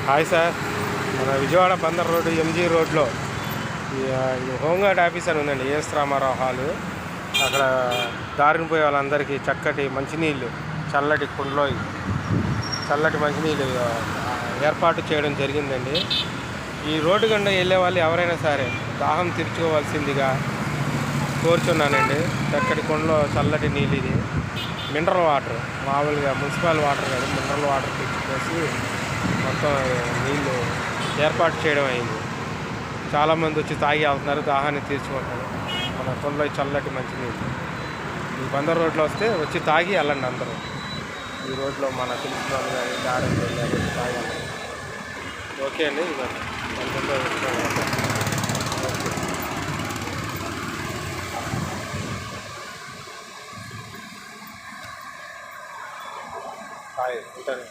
Hi sir, మన Vijayawada Bandar road MG రోడ్లో ఈ హోంగార్డ్ ఆఫీస్ అని ఉందండి, ఏఎస్ రామారావు హాలు. అక్కడ దారిని పోయే వాళ్ళందరికీ చక్కటి మంచినీళ్ళు, చల్లటి కుండలో చల్లటి మంచినీళ్ళు ఏర్పాటు చేయడం జరిగిందండి. ఈ రోడ్డు గుండా వెళ్ళే వాళ్ళు ఎవరైనా సరే దాహం తీర్చుకోవాల్సిందిగా కోరుచున్నానండి. చక్కటి కుండలో చల్లటి నీళ్ళు, ఇది మినరల్ వాటర్, మామూలుగా మున్సిపల్ వాటర్ కాదు, మినరల్ వాటర్ తెచ్చుకోసి మొత్తం నీళ్ళు ఏర్పాటు చేయడం అయింది. చాలామంది వచ్చి తాగి వెళ్తున్నారు, దాహాన్ని తీర్చుకుంటారు. మన కుండలో చల్లటి మంచినీళ్ళు ఈ బందర్ రోడ్లో వస్తే వచ్చి తాగి వెళ్ళండి అందరూ. ఈ రోడ్లో మన తెలిసిన వాళ్ళు కానీ దారిని వెళ్ళారు, తాగి వెళ్ళండి. ఓకే అండి, ఇవ్వండి. హాయ్ ఉంటాను.